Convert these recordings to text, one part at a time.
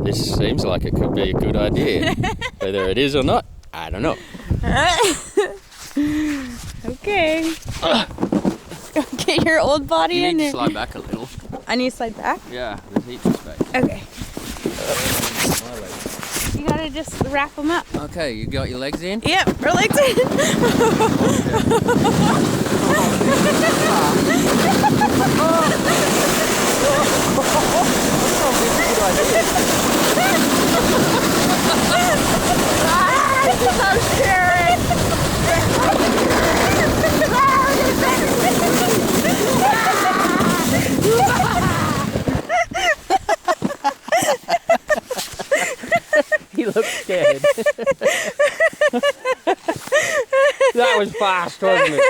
This seems like it could be a good idea. Whether it is or not, I don't know. Okay. Get your old body in there. You need to slide back a little. I need to slide back? Yeah, there's heaps of space. Okay. You gotta just wrap them up. Okay, you got your legs in? Yep, our legs in. I'm scared. He looks scared. That was fast, wasn't it?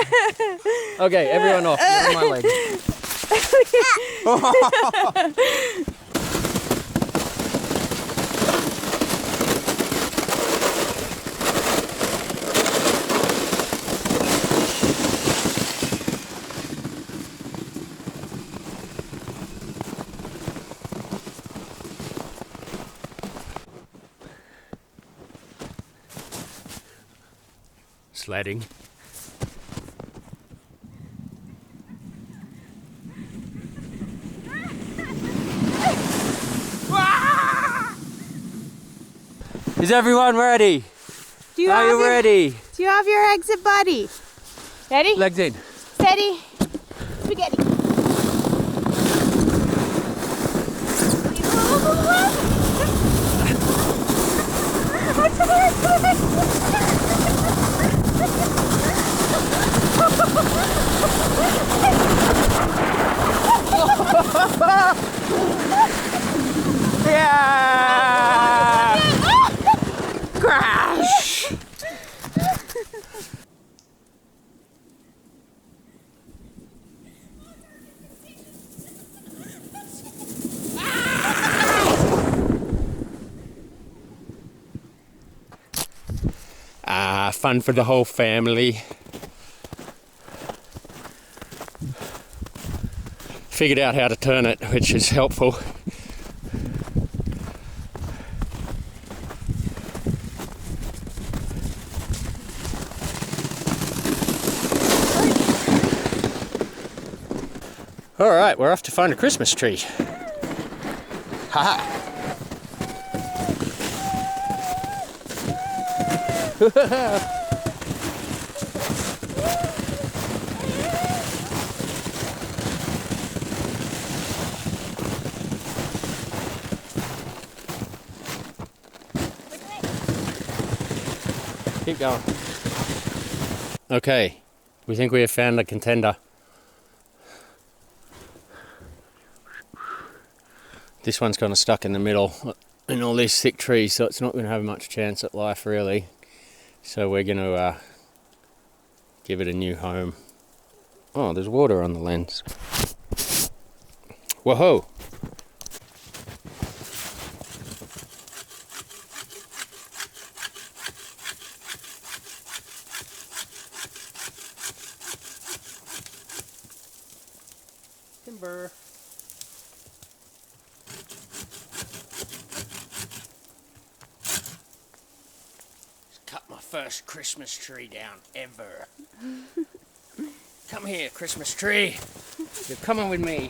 Okay, everyone off. You're on my leg. Sledding. Is everyone ready? Are you ready? Do you have your exit buddy? Ready? Legs in. Steady. Spaghetti. Yeah! Crash! Fun for the whole family. Figured out how to turn it, which is helpful. All right, we're off to find a Christmas tree. Haha. Keep going. Okay, we think we have found the contender. This one's kind of stuck in the middle in all these thick trees, so it's not going to have much chance at life really. So we're going to give it a new home. Oh, there's water on the lens. Whoa! Timber. Cut my first Christmas tree down ever. Come here, Christmas tree. You're coming with me.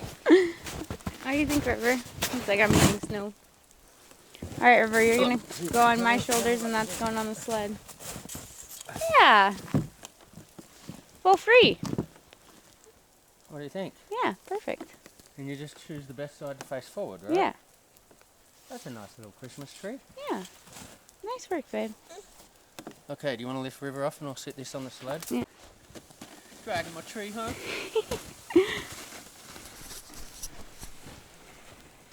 How do you think, River? It's like I'm eating snow. Alright, River, you're gonna go on my shoulders and that's going on the sled. Yeah. Full free. What do you think? Yeah, perfect. And you just choose the best side to face forward, right? Yeah. That's a nice little Christmas tree. Yeah. Nice work, babe. Okay, do you want to lift River off and I'll sit this on the sled? Yeah. Dragging my tree, huh?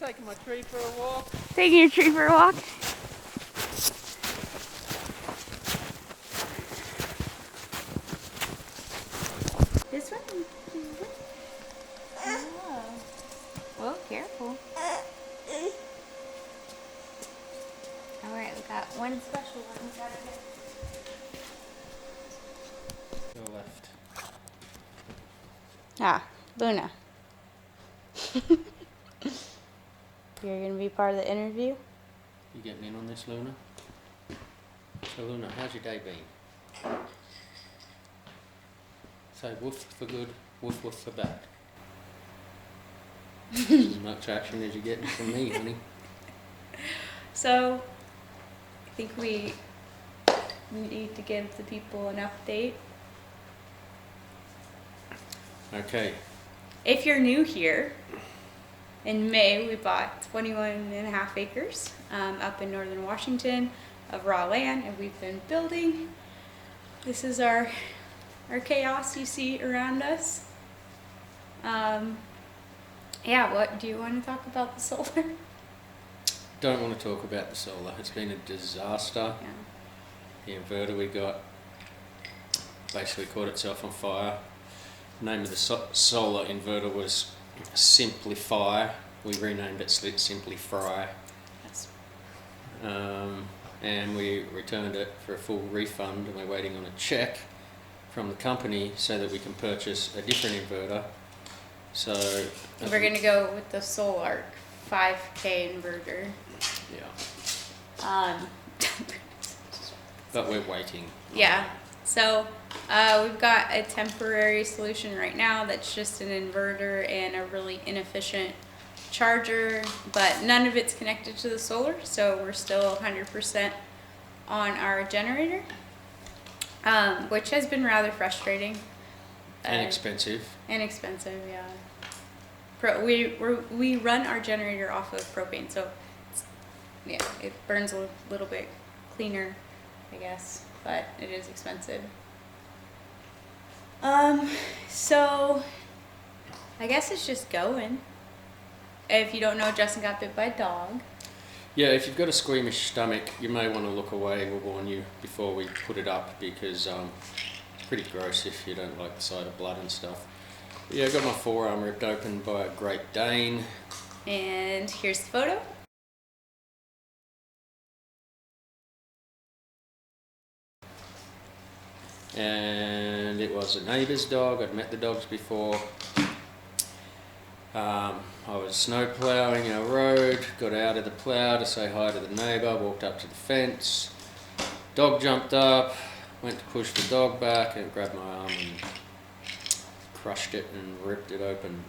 Taking my tree for a walk. Taking your tree for a walk. This one? Oh. Well, careful. Alright, we got one special one we gotta get. Go left. Ah, Luna. You're gonna be part of the interview? You getting in on this, Luna? So Luna, how's your day been? Say woof for good, woof woof for bad. As much action as you're getting from me, honey. So, I think we need to give the people an update. Okay. If you're new here, in May we bought 21.5 acres up in northern Washington of raw land, and we've been building. This is our chaos you see around us. Yeah, what do you want to talk about the solar? Don't want to talk about the solar. It's been a disaster. Yeah. The inverter we got basically caught itself on fire. The name of the solar inverter was Simplify. We renamed it Simply Fry. Yes. And we returned it for a full refund, and we're waiting on a check from the company so that we can purchase a different inverter. So We're gonna go with the Solarc 5K inverter. Yeah. But we're waiting. Yeah. So we've got a temporary solution right now that's just an inverter and a really inefficient charger, but none of it's connected to the solar, so we're still 100% on our generator, which has been rather frustrating. And expensive. And expensive, yeah. We run our generator off of propane, so yeah, it burns a little bit cleaner, I guess, but it is expensive. So I guess it's just going. If you don't know, Justin got bit by a dog. Yeah, if you've got a squeamish stomach, you may want to look away. We'll warn you before we put it up, because it's pretty gross if you don't like the sight of blood and stuff. But yeah, I got my forearm ripped open by a Great Dane. And here's the photo. And it was a neighbour's dog. I'd met the dogs before. I was snow ploughing our road, got out of the plough to say hi to the neighbour, walked up to the fence. Dog jumped up, went to push the dog back, and it grabbed my arm and crushed it and ripped it open.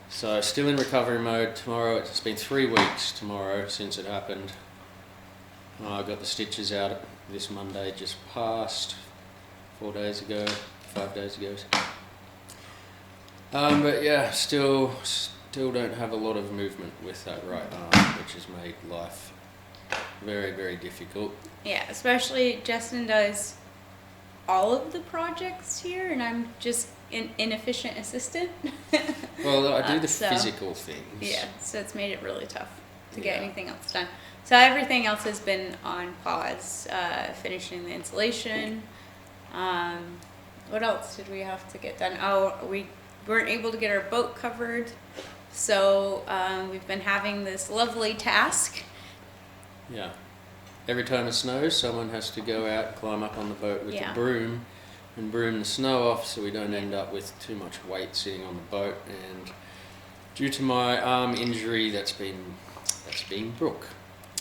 So still in recovery mode. Tomorrow, it's been 3 weeks tomorrow since it happened. I got the stitches out this Monday just passed, 5 days ago. But yeah, still don't have a lot of movement with that right arm, which has made life very, very difficult. Yeah, especially Justin does all of the projects here, and I'm just an inefficient assistant. Well, I do the physical things. Yeah, so it's made it really tough to get anything else done. So everything else has been on pause, finishing the insulation. What else did we have to get done? Oh, we weren't able to get our boat covered, so we've been having this lovely task. Yeah. Every time it snows, someone has to go out and climb up on the boat with a broom and broom the snow off, so we don't end up with too much weight sitting on the boat. And due to my arm injury, that's been Brooke.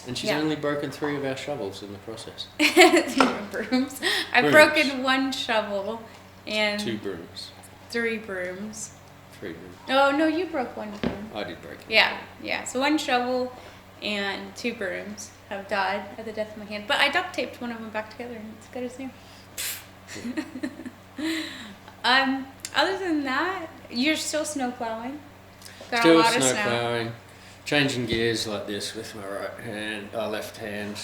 And she's only broken 3 of our shovels in the process. Brooms. I've broken 1 shovel and 2 brooms. 3 brooms. 3 brooms. Oh no, you broke 1 broom. I did break it. Yeah. So 1 shovel and 2 brooms have died at the death of my hand, but I duct taped one of them back together, and it's good as new. Other than that, you're still snow plowing. Got Still a lot of snow snow. plowing, changing gears like this with my left hand,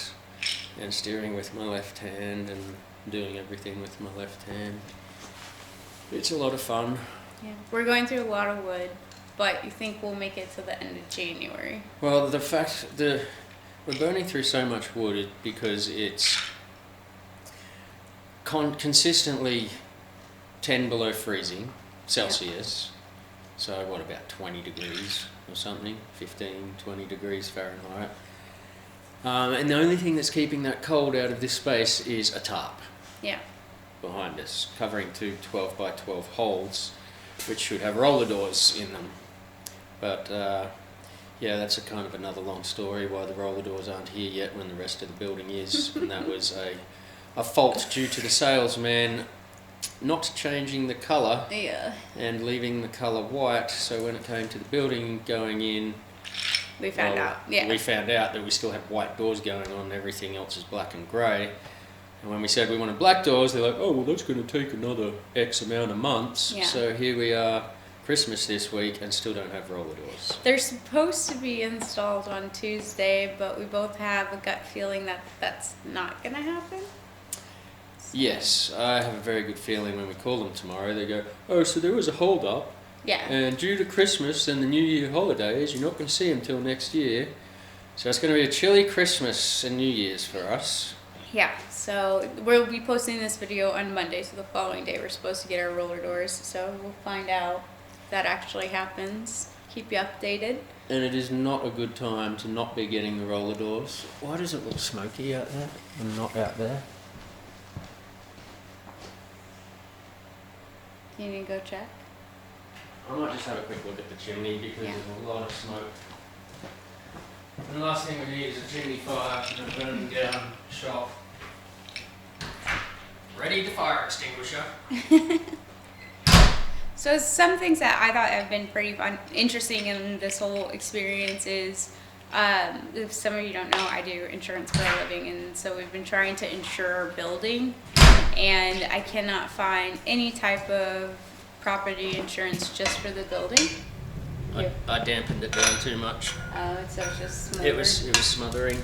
and steering with my left hand, and doing everything with my left hand. It's a lot of fun. Yeah, we're going through a lot of wood, but you think we'll make it to the end of January? Well, the fact we're burning through so much wood because it's consistently 10 below freezing Celsius. So what, about 20 degrees or something, 15, 20 degrees Fahrenheit. And the only thing that's keeping that cold out of this space is a tarp. Yeah. Behind us, covering 2 12 by 12 holes, which should have roller doors in them. But Yeah, that's a kind of another long story why the roller doors aren't here yet when the rest of the building is, and that was a fault due to the salesman not changing the colour Yeah. and leaving the colour white. So when it came to the building going in, We found out. Yeah. we found out that we still had white doors going on. Everything else is black and grey. And when we said we wanted black doors, they're like, "Oh, well, that's going to take another X amount of months." Yeah. So here we are, Christmas this week, and still don't have roller doors. They're supposed to be installed on Tuesday, but we both have a gut feeling that that's not going to happen. Yes, I have a very good feeling when we call them tomorrow, they go, "Oh, so there was a hold up, Yeah. and due to Christmas and the New Year holidays, you're not going to see them till next year." So it's going to be a chilly Christmas and New Year's for us. Yeah, so we'll be posting this video on Monday, so the following day we're supposed to get our roller doors, so we'll find out if that actually happens. Keep you updated. And it is not a good time to not be getting the roller doors. Why does it look smoky out there and not out there? You need to go check? I might just have a quick look at the chimney because Yeah. there's a lot of smoke. And the last thing we need is a chimney fire and a burning down shop. Ready to fire extinguisher. So some things that I thought have been pretty fun, interesting in this whole experience is, if some of you don't know, I do insurance for a living, and so we've been trying to insure our building, and I cannot find any type of property insurance just for the building. I dampened it down too much. Oh, so it's just smothered. It was smothering.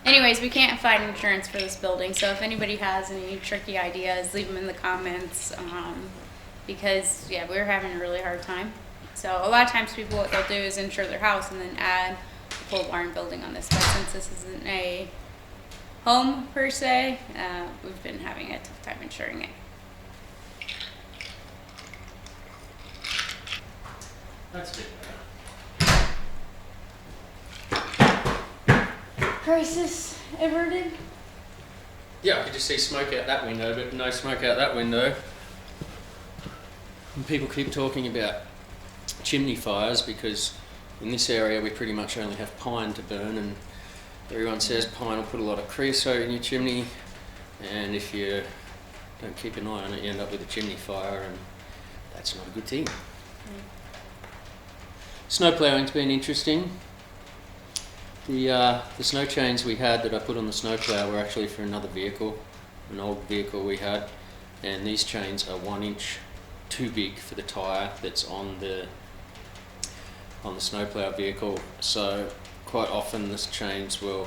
Anyways, we can't find insurance for this building, so if anybody has any tricky ideas, leave them in the comments, because, yeah, we're having a really hard time. So a lot of times people, what they'll do is insure their house and then add a pole barn building on this, but since this isn't a home per se, we've been having a tough time insuring it. That's good. Crisis averted? Yeah, I could just see smoke out that window, but no smoke out that window. And people keep talking about chimney fires because in this area we pretty much only have pine to burn, and everyone says pine will put a lot of creosote in your chimney, and if you don't keep an eye on it you end up with a chimney fire, and that's not a good thing. Snow ploughing's been interesting. The snow chains we had that I put on the snow plough were actually for another vehicle, an old vehicle we had, and these chains are 1 inch too big for the tyre that's on the snowplow vehicle. So quite often the chains will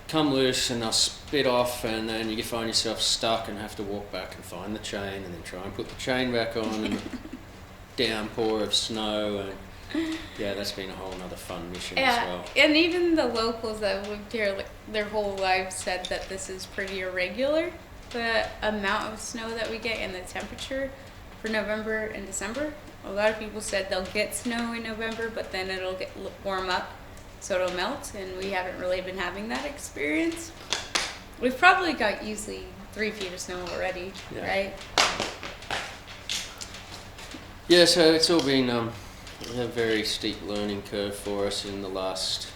come loose and they'll spit off, and then you find yourself stuck and have to walk back and find the chain and then try and put the chain back on, and downpour of snow, and yeah, that's been a whole nother fun mission as well. And even the locals that have lived here like their whole lives said that this is pretty irregular, the amount of snow that we get and the temperature for November and December. A lot of people said they'll get snow in November, but then it'll get warm up, so it'll melt, and we haven't really been having that experience. We've probably got easily 3 feet of snow already, Yeah. right? Yeah, so it's all been a very steep learning curve for us in the last,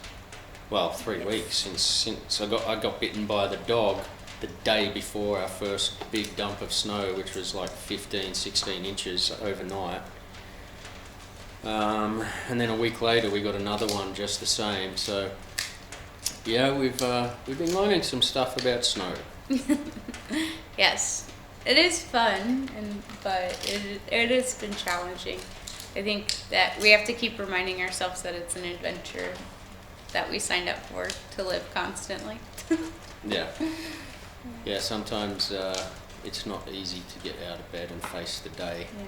3 weeks since I got bitten by the dog the day before our first big dump of snow, which was like 15, 16 inches overnight. And then a week later we got another one just the same. So yeah, we've been learning some stuff about snow. Yes, it is fun, but it has been challenging. I think that we have to keep reminding ourselves that it's an adventure that we signed up for to live constantly. Yeah. Yeah, sometimes it's not easy to get out of bed and face the day. Yeah.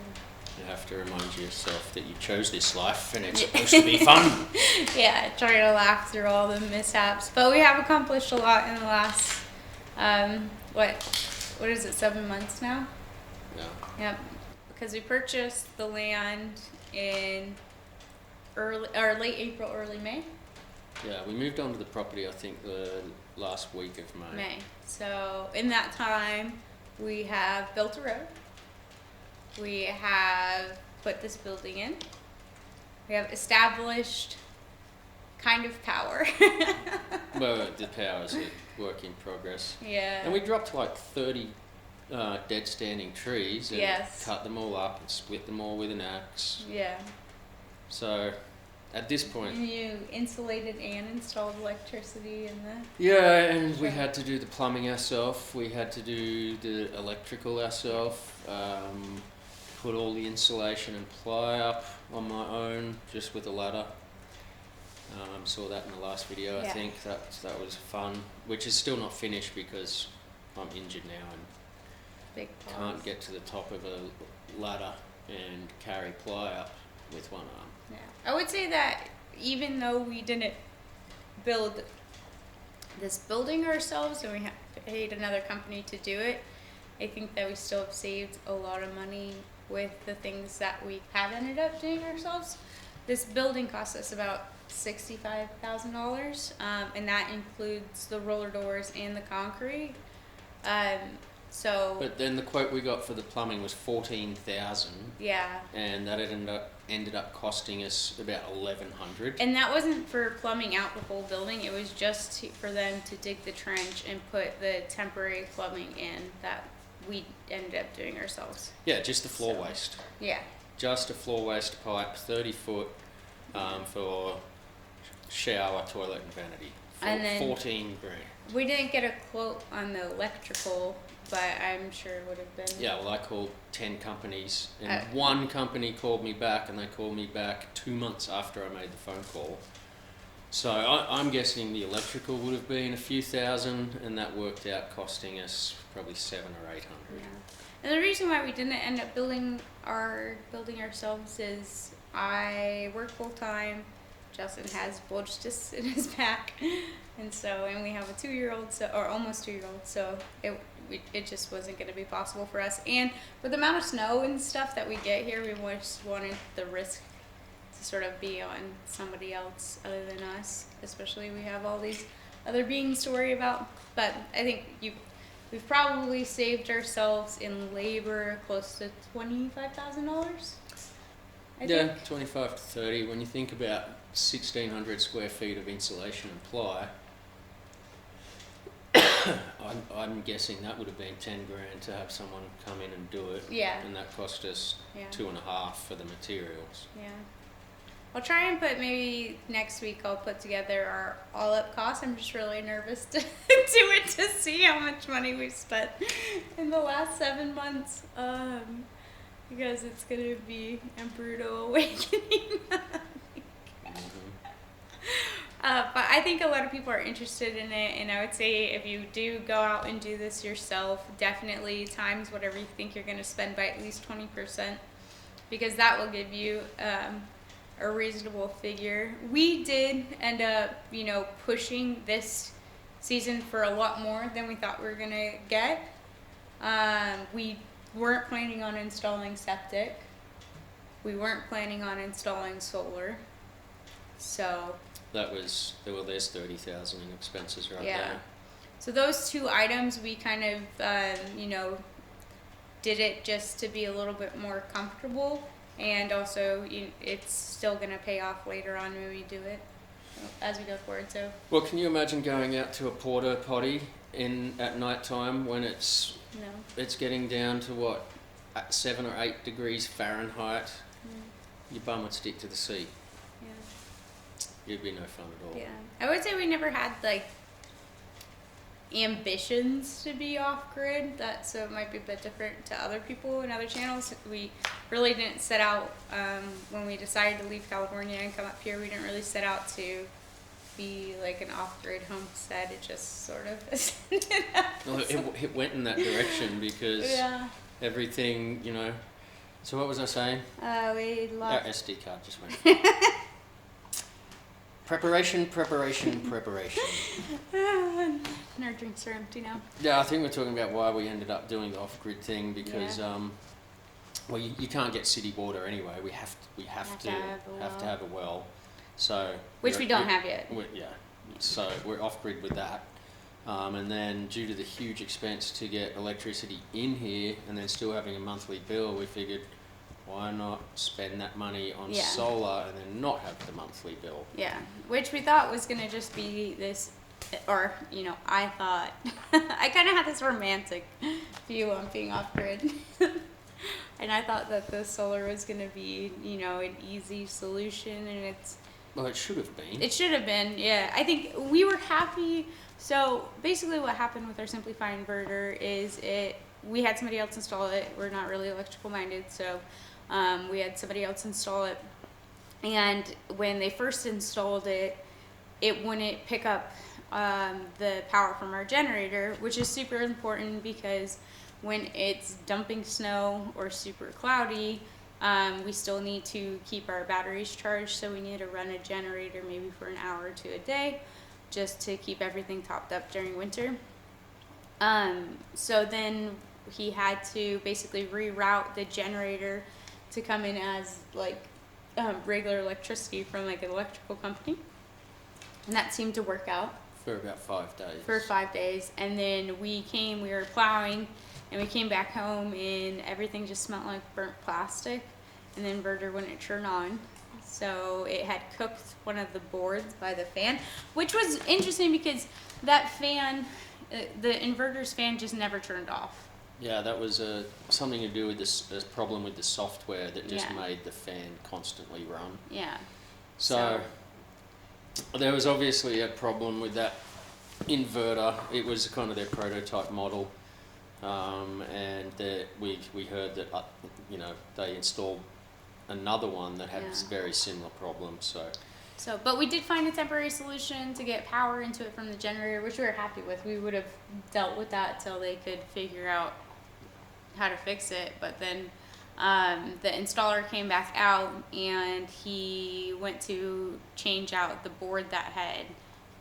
You have to remind yourself that you chose this life and it's supposed to be fun. Yeah, trying to laugh through all the mishaps. But we have accomplished a lot in the last, what is it, 7 months now? Yeah. Yep. Because we purchased the land in late April, early May. Yeah, we moved onto the property I think the last week of May. So in that time, we have built a road. We have put this building in. We have established kind of power. Well, the power's a work in progress. Yeah. And we dropped like 30 dead standing trees and Yes. cut them all up and split them all with an axe. Yeah. So at this point, And you insulated and installed electricity in the. yeah, and we Sure. had to do the plumbing ourselves. We had to do the electrical ourselves. Put all the insulation and ply up on my own, just with a ladder. Saw that in the last video. I Yeah. think that was fun, which is still not finished because I'm injured now and Big can't balls. get to the top of a ladder and carry ply up with one arm. Yeah. I would say that even though we didn't build this building ourselves and we paid another company to do it, I think that we still have saved a lot of money with the things that we have ended up doing ourselves. This building cost us about $65,000, and that includes the roller doors and the concrete. So But then the quote we got for the plumbing was 14,000, yeah, and that ended up costing us about 1,100. and that wasn't for plumbing out the whole building. It was just for them to dig the trench and put the temporary plumbing in that we ended up doing ourselves. Yeah, just the floor So- waste. Yeah. Just a floor waste pipe, 30 foot, for shower, toilet, and vanity. And then- 14 grand. We didn't get a quote on the electrical, but I'm sure it would have been. Yeah, well, I called 10 companies, and one company called me back, and they called me back 2 months after I made the phone call. So I'm guessing the electrical would have been a few thousand, and that worked out costing us probably 700 or 800. Yeah. And the reason why we didn't end up building ourselves is I work full time. Justin has bulge discs in his back, and we have a 2-year-old, or almost 2-year-old, so it just wasn't going to be possible for us. And with the amount of snow and stuff that we get here, we just wanted the risk to sort of be on somebody else other than us. Especially we have all these other beings to worry about. But I think we've probably saved ourselves in labor close to $25,000. Yeah, 25 to 30. When you think about 1,600 square feet of insulation and ply, I'm guessing that would have been 10 grand to have someone come in and do it. Yeah. And that cost us Yeah. 2.5 for the materials. Yeah. I'll try and put maybe next week I'll put together our all up costs. I'm just really nervous to do it to see how much money we've spent in the last 7 months. Because it's gonna be a brutal awakening. But I think a lot of people are interested in it, and I would say if you do go out and do this yourself, definitely times whatever you think you're going to spend by at least 20%, because that will give you a reasonable figure. We did end up, pushing this season for a lot more than we thought we were going to get. We weren't planning on installing septic. We weren't planning on installing solar. So There's 30,000 in expenses right yeah. there. So those two items we kind of, did it just to be a little bit more comfortable, and also it's still going to pay off later on when we do it as we go forward. So. Well, can you imagine going out to a porta potty at night time when it's getting down to what, 7 or 8 degrees Fahrenheit? Your bum would stick to the seat. It'd be no fun at all. Yeah, I would say we never had ambitions to be off grid. So it might be a bit different to other people and other channels. We really didn't set out when we decided to leave California and come up here. We didn't really set out to be like an off grid homestead. It just sort of ascended up. Well, it went in that direction because everything, So what was I saying? We Our lost. SD card just went. Preparation. And our drinks are empty now. Yeah, I think we're talking about why we ended up doing the off-grid thing because, well, you can't get city water anyway. We have to have a well. So Which we don't have yet. So we're off-grid with that. And then due to the huge expense to get electricity in here and then still having a monthly bill, we figured Why not spend that money on Yeah. solar and then not have the monthly bill? Yeah, which we thought was going to just be this, or, you know, I thought, I kind of had this romantic view on being off-grid. And I thought that the solar was going to be, you know, an easy solution, and Well, it should have been. it should have been, yeah. I think we were happy. So basically what happened with our Simplify inverter is we had somebody else install it. We're not really electrical minded, so we had somebody else install it. And when they first installed it, it wouldn't pick up the power from our generator, which is super important because when it's dumping snow or super cloudy, we still need to keep our batteries charged, so we need to run a generator maybe for an hour or two a day just to keep everything topped up during winter. So then he had to basically reroute the generator to come in as like regular electricity from like an electrical company, and that seemed to work out For about 5 days. for 5 days. And then we were plowing, and we came back home, and everything just smelled like burnt plastic, and the inverter wouldn't turn on. So it had cooked one of the boards by the fan, which was interesting because that fan, the inverter's fan, just never turned off. Yeah, that was something to do with this problem with the software that just Yeah. made the fan constantly run. Yeah. So there was obviously a problem with that inverter. It was kind of their prototype model, and we heard that you know, they installed another one that had very similar problems. So But we did find a temporary solution to get power into it from the generator, which we were happy with. We would have dealt with that till they could figure out how to fix it. But then the installer came back out, and he went to change out the board that had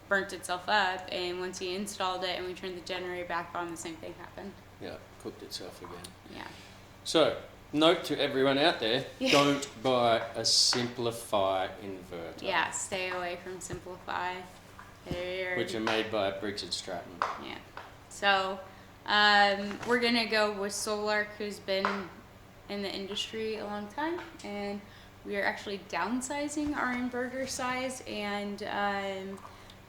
burnt itself up. And once he installed it and we turned the generator back on, the same thing happened. yeah, cooked itself again. Yeah. So, note to everyone out there, don't buy a Simplify inverter. Yeah, stay away from Simplify. Which are made by Briggs & Stratton. Yeah. So, we're going to go with Solar, who's been in the industry a long time, and we are actually downsizing our inverter size, and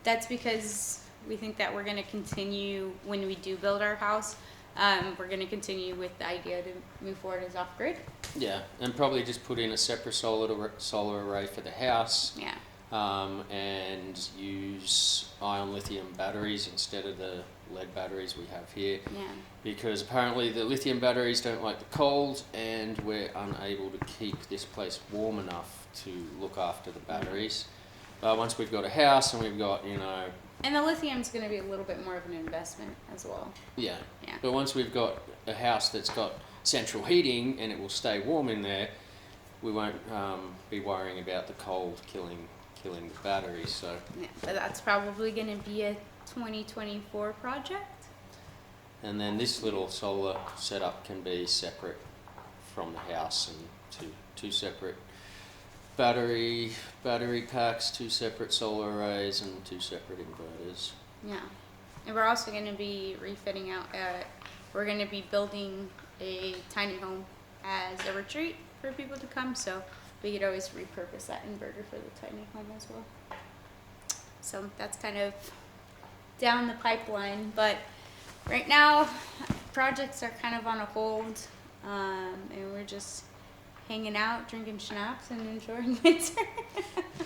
that's because we think that we're going to continue, when we do build our house, we're going to continue with the idea to move forward as off-grid. Yeah, and probably just put in a separate solar array for the house. Yeah. And use ion lithium batteries instead of the lead batteries we have here. Yeah. Because apparently the lithium batteries don't like the cold, and we're unable to keep this place warm enough to look after the batteries. But once we've got a house and we've got, you know... And the lithium's going to be a little bit more of an investment as well. Yeah. Yeah. But once we've got a house that's got central heating and it will stay warm in there, we won't be worrying about the cold killing the batteries. So Yeah, but that's probably going to be a 2024 project. And then this little solar setup can be separate from the house, and two separate battery packs, 2 separate solar arrays, and 2 separate inverters. Yeah. And we're also going to be refitting out, we're going to be building a tiny home as a retreat for people to come, so we could always repurpose that inverter for the tiny home as well. So that's kind of down the pipeline, but right now projects are kind of on a hold, and we're just hanging out, drinking schnapps, and enjoying winter.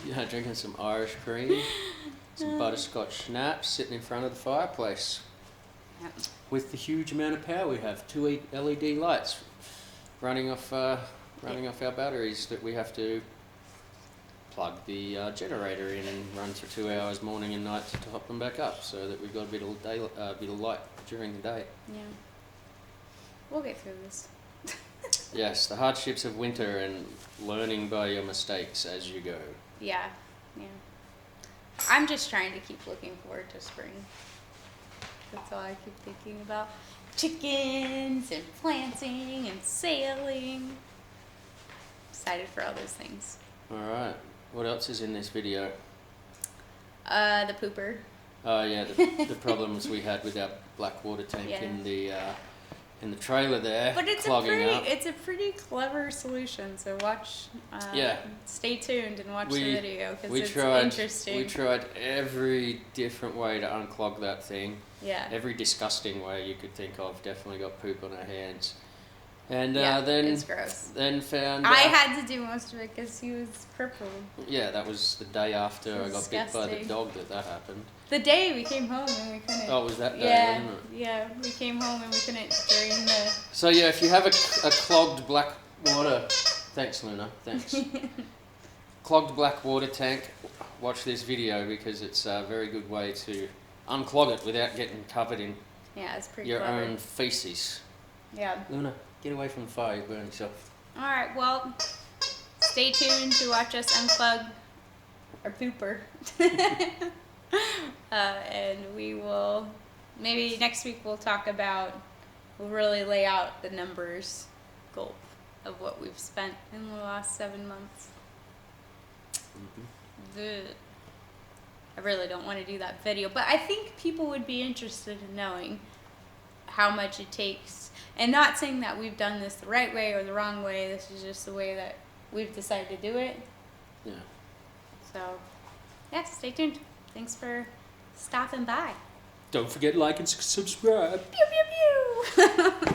Yeah, drinking some Irish cream, some butterscotch schnapps, sitting in front of the fireplace. Yep. With the huge amount of power we have, 2 LED lights running off our batteries that we have to plug the generator in and run for 2 hours morning and night to top them back up, so that we've got a bit of light during the day. Yeah. We'll get through this. Yes, the hardships of winter and learning by your mistakes as you go. Yeah, yeah. I'm just trying to keep looking forward to spring. That's all I keep thinking about. Chickens and planting and sailing. Excited for all those things. Alright, what else is in this video? The pooper. Oh yeah, the problems we had with our black water tank Yeah. in in the trailer there, But it's clogging up. it's a pretty clever solution. So watch. Stay tuned and watch the video because it's interesting. We tried every different way to unclog that thing. Yeah. Every disgusting way you could think of. Definitely got poop on our hands. And then it's gross. Then found. I had to do most of it because he was purple. Yeah, that was the day after I got bit by the dog that happened. The day we came home and we couldn't. Oh, was that day? Wasn't it? Yeah. We came home and we couldn't drain the. So yeah, if you have a clogged black water, thanks Luna, thanks. Clogged black water tank, watch this video because it's a very good way to unclog it without getting covered in it's pretty your clever. own feces. Yeah. Luna, get away from the fire, you burn yourself. Alright, well, stay tuned to watch us unplug our pooper. And we will, maybe next week we'll really lay out the numbers, gulp, of what we've spent in the last 7 months. I really don't want to do that video, but I think people would be interested in knowing how much it takes. And not saying that we've done this the right way or the wrong way. This is just the way that we've decided to do it. Yeah. So, yeah, stay tuned. Thanks for stopping by. Don't forget to like and subscribe. Pew, pew, pew.